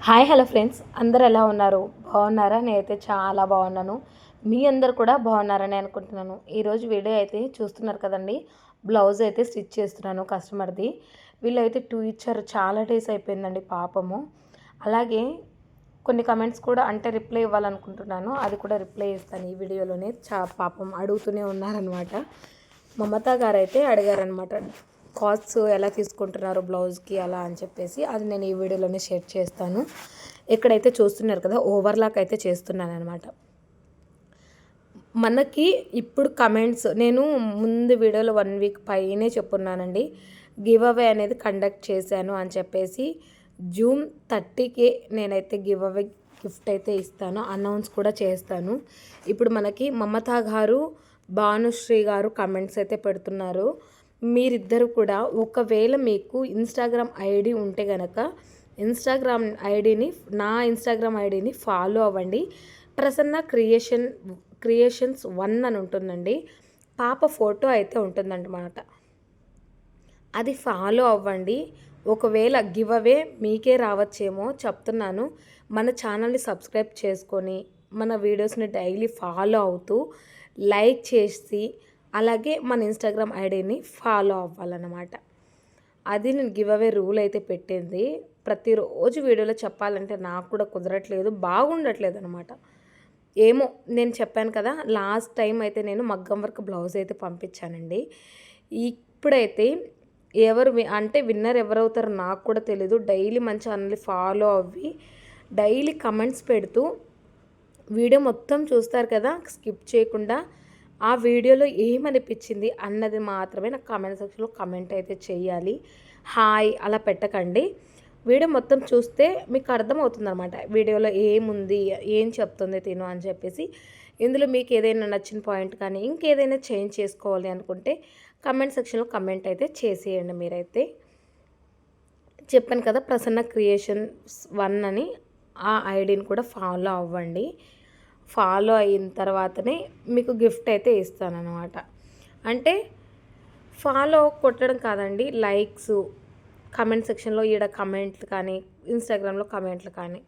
Hi hello friends, అందరు ఎలా ఉన్నారు? బాగున్నారా? నేనైతే చాలా బాగున్నాను. మీ అందరు కూడా బాగున్నారని అనుకుంటున్నాను. ఈరోజు వీడియో అయితే చూస్తున్నారు కదండి. బ్లౌజ్ అయితే స్టిచ్ చేస్తున్నాను కస్టమర్ది. వీళ్ళైతే 2 ఇచ్చారు. చాలా డేస్ అయిపోయిందండి పాపము. అలాగే కొన్ని కమెంట్స్ కూడా అంటే రిప్లై ఇవ్వాలనుకుంటున్నాను. అది కూడా రిప్లై ఇస్తాను ఈ వీడియోలోనే. పాపం అడుగుతూనే ఉన్నారనమాట. మమతా గారు అయితే అడిగారనమాట, కాస్ట్స్ ఎలా తీసుకుంటున్నారు బ్లౌజ్కి అలా అని చెప్పేసి. అది నేను ఈ వీడియోలోనే షేర్ చేస్తాను. ఇక్కడైతే చూస్తున్నారు కదా, ఓవర్లాక్ అయితే చేస్తున్నాను అనమాట. మనకి ఇప్పుడు కమెంట్స్ నేను ముందు వీడియోలో 1 వీక్ పైనే చెప్పున్నానండి, గివ్ అవే అనేది కండక్ట్ చేశాను అని చెప్పేసి. జూన్ 30కే నేనైతే గివ్ అవే గిఫ్ట్ అయితే ఇస్తాను, అనౌన్స్ కూడా చేస్తాను. ఇప్పుడు మనకి మమతా గారు, భానుశ్రీ గారు కమెంట్స్ అయితే పెడుతున్నారు. మీరిద్దరు కూడా ఒకవేళ మీకు ఇన్స్టాగ్రామ్ ఐడి ఉంటే కనుక నా ఇన్స్టాగ్రామ్ ఐడిని ఫాలో అవ్వండి. ప్రసన్న క్రియేషన్స్ 1 అని ఉంటుందండి. పాప ఫోటో అయితే ఉంటుందన్నమాట. అది ఫాలో అవ్వండి. ఒకవేళ గివ్ అవే మీకే రావచ్చేమో చెప్తున్నాను. మన ఛానల్ని సబ్స్క్రైబ్ చేసుకొని మన వీడియోస్ని డైలీ ఫాలో అవుతూ లైక్ చేసి అలాగే మన ఇన్స్టాగ్రామ్ ఐడిని ఫాలో అవ్వాలన్నమాట. అది నేను గివ్ అవే రూల్ అయితే పెట్టింది. ప్రతిరోజు వీడియోలో చెప్పాలంటే నాకు కూడా కుదరట్లేదు, బాగుండట్లేదు అనమాట. ఏమో నేను చెప్పాను కదా, లాస్ట్ టైం అయితే నేను మగ్గం వర్క్ బ్లౌజ్ అయితే పంపించానండి. ఇప్పుడైతే అంటే విన్నర్ ఎవరవుతారో నాకు కూడా తెలీదు. డైలీ మన ఛానల్ని ఫాలో అవ్వి డైలీ కమెంట్స్ పెడుతూ వీడియో మొత్తం చూస్తారు కదా, స్కిప్ చేయకుండా ఆ వీడియోలో ఏమనిపించింది అన్నది మాత్రమే నాకు కామెంట్ సెక్షన్లో కమెంట్ అయితే చేయాలి. హాయ్ అలా పెట్టకండి. వీడియో మొత్తం చూస్తే మీకు అర్థమవుతుంది అనమాట, వీడియోలో ఏముంది, ఏం చెప్తుంది తిను అని చెప్పేసి. ఇందులో మీకు ఏదైనా నచ్చిన పాయింట్ కానీ ఇంకేదైనా చేంజ్ చేసుకోవాలి అనుకుంటే కమెంట్ సెక్షన్లో కమెంట్ అయితే చేసేయండి. మీరైతే చెప్పాను కదా, ప్రసన్న క్రియేషన్స్ 1 అని, ఆ ఐడిని కూడా ఫాలో అవ్వండి. ఫాలో అయిన తర్వాతనే మీకు గిఫ్ట్ అయితే ఇస్తానన్నమాట. అంటే ఫాలో కొట్టడం కాదండి, లైక్స్, కమెంట్ సెక్షన్లో ఈడ కమెంట్లు కానీ ఇన్స్టాగ్రామ్లో కమెంట్లు కానీ.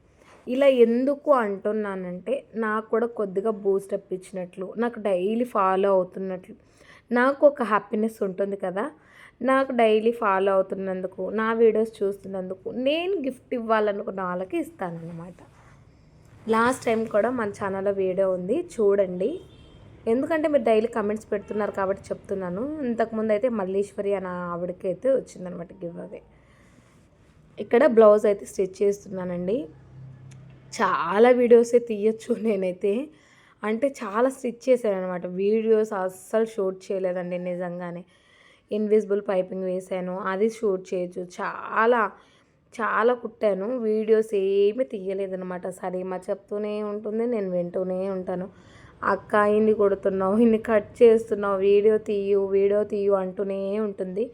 ఇలా ఎందుకు అంటున్నానంటే నాకు కూడా కొద్దిగా బూస్టప్ ఇచ్చినట్లు, నాకు డైలీ ఫాలో అవుతున్నట్లు నాకు ఒక హ్యాపీనెస్ ఉంటుంది కదా. నాకు డైలీ ఫాలో అవుతున్నందుకు, నా వీడియోస్ చూస్తున్నందుకు నేను గిఫ్ట్ ఇవ్వాలనుకున్న వాళ్ళకి ఇస్తానన్నమాట. లాస్ట్ టైం కూడా మన ఛానల్లో వీడియో ఉంది, చూడండి. ఎందుకంటే మీరు డైలీ కమెంట్స్ పెడుతున్నారు కాబట్టి చెప్తున్నాను. ఇంతకుముందు అయితే మల్లీశ్వరి అనే ఆవిడకి అయితే వచ్చిందనమాట గివ్ అవే. ఇక్కడ బ్లౌజ్ అయితే స్టిచ్ చేస్తున్నానండి. చాలా వీడియోసే తీయచ్చు నేనైతే, అంటే చాలా స్టిచ్ చేశాను అనమాట. వీడియోస్ అస్సలు షూట్ చేయలేదండి నిజంగానే. ఇన్విజిబుల్ పైపింగ్ వేసాను, అది షూట్ చేయొచ్చు. చాలా చాలా కుట్టాను, వీడియోస్ ఏమీ తీయలేదనమాట. సలీమా చెప్తూనే ఉంటుంది, నేను వింటూనే ఉంటాను. అక్క ఇన్ని కొడుతున్నావు, ఇన్ని కట్ చేస్తున్నావు, వీడియో తీయు అంటూనే ఉంటుంది.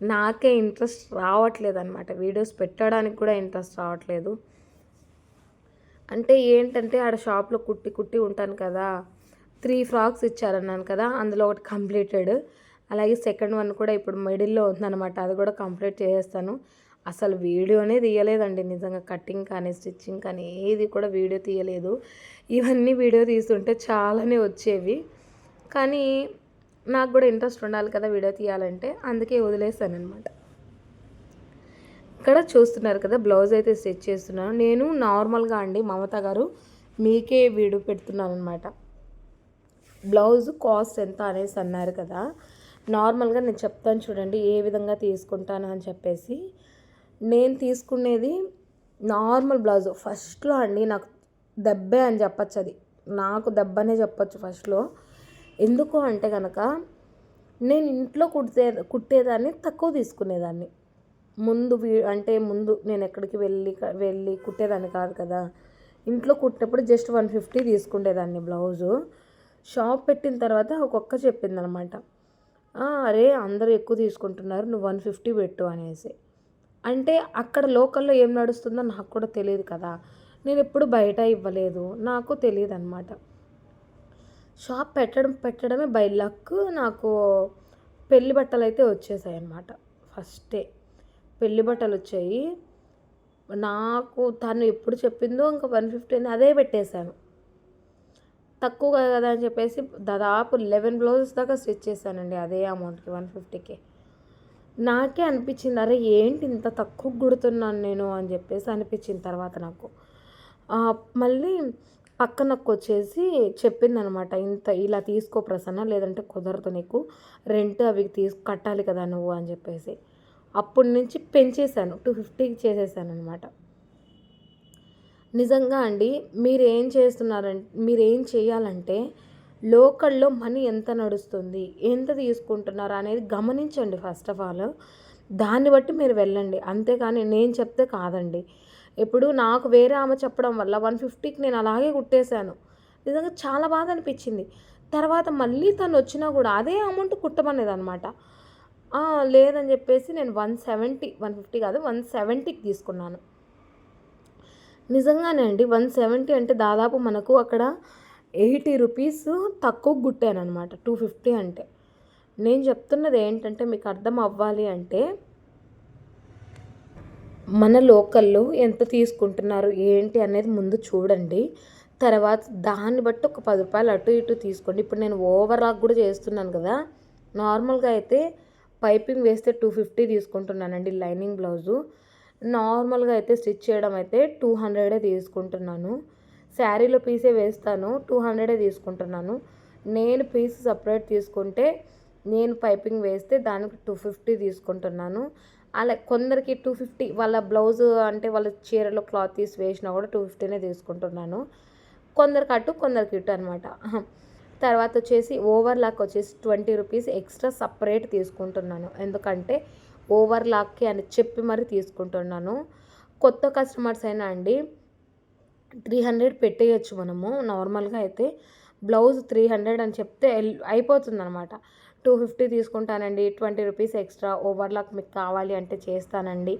నాకే ఇంట్రెస్ట్ రావట్లేదు అనమాట, వీడియోస్ పెట్టడానికి కూడా ఇంట్రెస్ట్ రావట్లేదు. అంటే ఏంటంటే ఆడ షాప్లో కుట్టి ఉంటాను కదా. 3 ఫ్రాక్స్ ఇచ్చారన్నాను కదా, అందులో ఒకటి కంప్లీటెడ్. అలాగే సెకండ్ వన్ కూడా ఇప్పుడు మిడిల్లో ఉందన్నమాట, అది కూడా కంప్లీట్ చేసేస్తాను. అసలు వీడియోనే తీయలేదండి నిజంగా, కటింగ్ కానీ స్టిచ్చింగ్ కానీ ఏది కూడా వీడియో తీయలేదు. ఇవన్నీ వీడియో తీస్తుంటే చాలానే వచ్చేవి, కానీ నాకు కూడా ఇంట్రెస్ట్ ఉండాలి కదా వీడియో తీయాలంటే, అందుకే వదిలేసాను అనమాట. ఇక్కడ చూస్తున్నారు కదా, బ్లౌజ్ అయితే స్టిచ్ చేస్తున్నాను నేను నార్మల్గా అండి. మమతా గారు మీకే వీడియో పెడుతున్నాను అనమాట. బ్లౌజ్ కాస్ట్ ఎంత అనేసి అన్నారు కదా, నార్మల్గా నేను చెప్తాను చూడండి ఏ విధంగా తీసుకుంటాను అని చెప్పేసి. నేను తీసుకునేది నార్మల్ బ్లౌజ్ ఫస్ట్లో అండి, నాకు దెబ్బే అని చెప్పచ్చు, అది నాకు దెబ్బనే చెప్పచ్చు ఫస్ట్లో. ఎందుకు అంటే కనుక నేను ఇంట్లో కుట్టేదాన్ని తక్కువ తీసుకునేదాన్ని. ముందు నేను ఎక్కడికి వెళ్ళి కుట్టేదాన్ని కాదు కదా. ఇంట్లో కుట్టేటప్పుడు జస్ట్ 150 తీసుకునేదాన్ని బ్లౌజు. షాప్ పెట్టిన తర్వాత ఒక్కొక్క చెప్పిందనమాట, అరే అందరూ ఎక్కువ తీసుకుంటున్నారు, నువ్వు 150 పెట్టు అనేసి. అంటే అక్కడ లోకల్లో ఏం నడుస్తుందో నాకు కూడా తెలియదు కదా, నేను ఎప్పుడు బయట ఇవ్వలేదు, నాకు తెలియదు అనమాట. షాప్ పెట్టడమే బై లక్ నాకు పెళ్లి బట్టలు అయితే వచ్చేసాయి అన్నమాట. ఫస్టే పెళ్లి బట్టలు వచ్చాయి. నాకు తను ఎప్పుడు చెప్పిందో ఇంకా 150 అని అదే పెట్టేశాను. తక్కువ కదా అని చెప్పేసి దాదాపు 11 బ్లౌజెస్ దాకా స్టిచ్ చేశానండి అదే అమౌంట్‌కి 150కే. నాకే అనిపించింది, అరే ఏంటి ఇంత తక్కువకి కుడుతున్నాను నేను అని చెప్పేసి అనిపించింది తర్వాత నాకు. మళ్ళీ పక్కనకొచ్చేసి చెప్పిందనమాట, ఇంత ఇలా తీసుకో ప్రసన్న, లేదంటే కుదరదు నీకు, రెంట్ అవి కట్టాలి కదా నువ్వు అని చెప్పేసి. అప్పటి నుంచి పెంచేశాను, 250కి చేసేసాననమాట. నిజంగా అండి, మీరేం చేయాలంటే లోకల్‌లో మనీ ఎంత నడుస్తుంది, ఎంత తీసుకుంటున్నారు అనేది గమనించండి ఫస్ట్ ఆఫ్ ఆల్. దాన్ని బట్టి మీరు వెళ్ళండి. అంతేగాని నేను చెప్తే కాదండి. ఇప్పుడు నాకు వేరే ఆమె చెప్పడం వల్ల 150కి నేను అలాగే కుట్టేశాను. నిజంగా చాలా బాధ అనిపించింది. తర్వాత మళ్ళీ తనొచ్చినా కూడా అదే అమౌంట్ కుట్టమనేదనమాట. లేదని చెప్పేసి నేను 170, 150 కాదు 170కి తీసుకున్నాను. నిజంగానే అండి, 170 అంటే దాదాపు మనకు అక్కడ 80 రూపీస్ తక్కువ కుట్టాననమాట 250 అంటే. నేను చెప్తున్నది ఏంటంటే మీకు అర్థం అవ్వాలి అంటే, మన లోకల్‌లో ఎంత తీసుకుంటున్నారు ఏంటి అనేది ముందు చూడండి. తర్వాత దాన్ని బట్టి ఒక రూ. 10 అటు ఇటు తీసుకోండి. ఇప్పుడు నేను ఓవర్‌లాక్ కూడా చేస్తున్నాను కదా! నార్మల్‌గా అయితే పైపింగ్ వేస్తే 250 తీసుకుంటున్నానండి లైనింగ్ బ్లౌజు. నార్మల్‌గా అయితే స్టిచ్ చేయడం అయితే 200 తీసుకుంటున్నాను. శారీలో పీసే వేస్తాను, 200 తీసుకుంటున్నాను. నేను పీస్ సెపరేట్ తీసుకుంటే, నేను పైపింగ్ వేస్తే దానికి 250 తీసుకుంటున్నాను. అలా కొందరికి 250 వాళ్ళ బ్లౌజు అంటే వాళ్ళ చీరలో క్లాత్ తీసి వేసినా కూడా 250నే తీసుకుంటున్నాను. కొందరికి అటు, కొందరికి ఇటు అనమాట. తర్వాత వచ్చేసి ఓవర్‌లాక్ వచ్చేసి 20 రూపీస్ ఎక్స్ట్రా సపరేట్ తీసుకుంటున్నాను. ఎందుకంటే ఓవర్‌లాక్‌కి అని చెప్పి మరీ తీసుకుంటున్నాను. కొత్త కస్టమర్స్ అయినా అండి 300 పెట్టేయచ్చు మనము. నార్మల్‌గా అయితే బ్లౌజ్ 300 అని చెప్తే అయిపోతుందనమాట. 250 తీసుకుంటానండి, 20 రూపీస్ ఎక్స్ట్రా ఓవర్‌లాక్ మీకు కావాలి అంటే చేస్తానండి.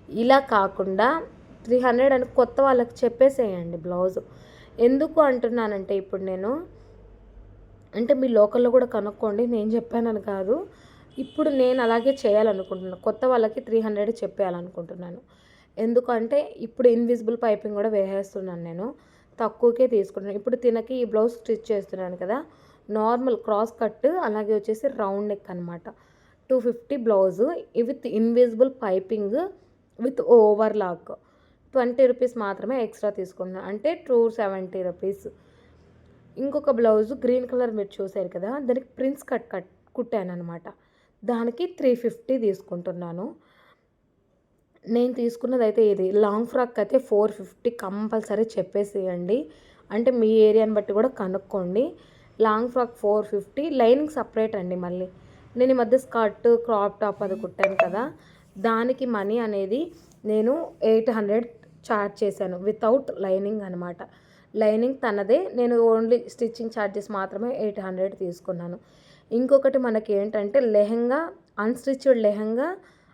ఇలా కాకుండా 300 అని కొత్త వాళ్ళకి చెప్పేసేయండి బ్లౌజు. ఎందుకు అంటున్నానంటే ఇప్పుడు నేను, అంటే మీ లోకల్‌లో కూడా కనుక్కోండి, నేను చెప్పానని కాదు. ఇప్పుడు నేను అలాగే చేయాలనుకుంటున్నాను. కొత్త వాళ్ళకి 300 చెప్పేయాలనుకుంటున్నాను. ఎందుకంటే ఇప్పుడు ఇన్విజిబుల్ పైపింగ్ కూడా వేసేస్తున్నాను నేను. తక్కువకే తీసుకుంటున్నాను. ఇప్పుడు తినకి ఈ బ్లౌజ్ స్టిచ్ చేస్తున్నాను కదా! నార్మల్ క్రాస్ కట్ అలాగే వచ్చేసి రౌండ్ నెక్ అనమాట. 250 blouse with invisible piping with overlock. 20 rupees మాత్రమే ఎక్స్ట్రా తీసుకుంటున్నాను. అంటే 270 రూపీస్. ఇంకొక బ్లౌజు గ్రీన్ కలర్ మీరు చూసారు కదా! దానికి ప్రిన్స్ కట్ కుట్టాననమాట. దానికి 350 తీసుకుంటున్నాను. నేను తీసుకున్నదైతే ఇది. లాంగ్ ఫ్రాక్ అయితే 450 కంపల్సరీ చెప్పేసేయండి. అంటే మీ ఏరియాని బట్టి కూడా కనుక్కోండి. లాంగ్ ఫ్రాక్ 450, లైనింగ్ సపరేట్ అండి మళ్ళీ. నేను ఈ మధ్య స్కర్ట్, క్రాప్ టాప్ అది కుట్టాను కదా! దానికి మనీ అనేది నేను 800 చార్జ్ చేశాను. వితౌట్ లైనింగ్ అనమాట. లైనింగ్ తనదే. నేను ఓన్లీ స్టిచ్చింగ్ ఛార్జెస్ మాత్రమే 800 తీసుకున్నాను. ఇంకొకటి మనకి ఏంటంటే లెహెంగా, అన్‌స్టిచ్డ్ లెహెంగా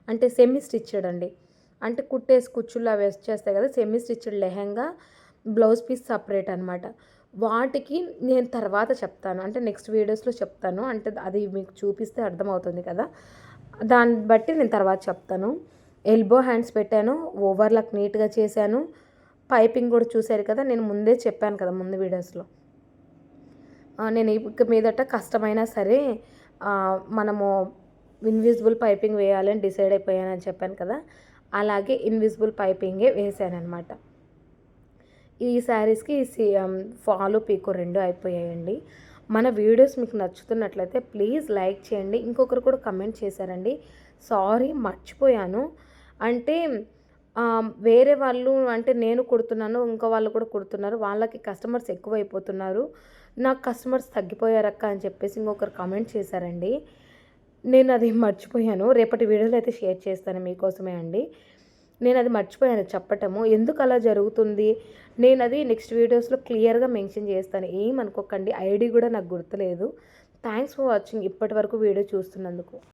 అంటే సెమీ స్టిచ్డ్ అండి. అంటే కుట్టేసి కుచ్చుళ్ళు అవి వచ్చేస్తాయి కదా! Semi stitched lehenga, blouse piece separate అనమాట. వాటికి నేను తర్వాత చెప్తాను. అంటే నెక్స్ట్ వీడియోస్‌లో చెప్తాను. అంటే అది మీకు చూపిస్తే అర్థమవుతుంది కదా! దాన్ని బట్టి నేను తర్వాత చెప్తాను. ఎల్బో హ్యాండ్స్ పెట్టాను. ఓవర్‌లాక్ నీట్‌గా చేశాను. పైపింగ్ కూడా చూసారు కదా! నేను ముందే చెప్పాను కదా ముందు వీడియోస్‌లో. నేను ఇక మీదట కష్టమైనా సరే మనము ఇన్విజిబుల్ పైపింగ్ వేయాలని డిసైడ్ అయిపోయానని చెప్పాను కదా! అలాగే ఇన్విజిబుల్ పైపింగే వేసాననమాట. ఈ శారీస్‌కి ఫాలు, పీకో 2 అయిపోయాయండి. మన వీడియోస్ మీకు నచ్చుతున్నట్లయితే ప్లీజ్ లైక్ చేయండి. ఇంకొకరు కూడా కమెంట్ చేశారండి. సారీ మర్చిపోయాను. అంటే వేరే వాళ్ళు అంటే నేను కుడుతున్నాను, ఇంకో వాళ్ళు కూడా కుడుతున్నారు. వాళ్ళకి కస్టమర్స్ ఎక్కువైపోతున్నారు. నాకు కస్టమర్స్ తగ్గిపోయారక్క అని చెప్పేసి ఇంకొకరు కమెంట్ చేశారండి. నేను అది మర్చిపోయాను. రేపటి వీడియోలో అయితే షేర్ చేస్తాను మీకోసమే అండి. నేను అది మర్చిపోయాను చెప్పటము. ఎందుకు అలా జరుగుతుంది? నేను అది నెక్స్ట్ వీడియోస్‌లో క్లియర్‌గా మెన్షన్ చేస్తాను. ఏమనుకోకండి. ఐడీ కూడా నాకు గుర్తులేదు. థ్యాంక్స్ ఫర్ వాచింగ్ ఇప్పటివరకు వీడియో చూస్తున్నందుకు.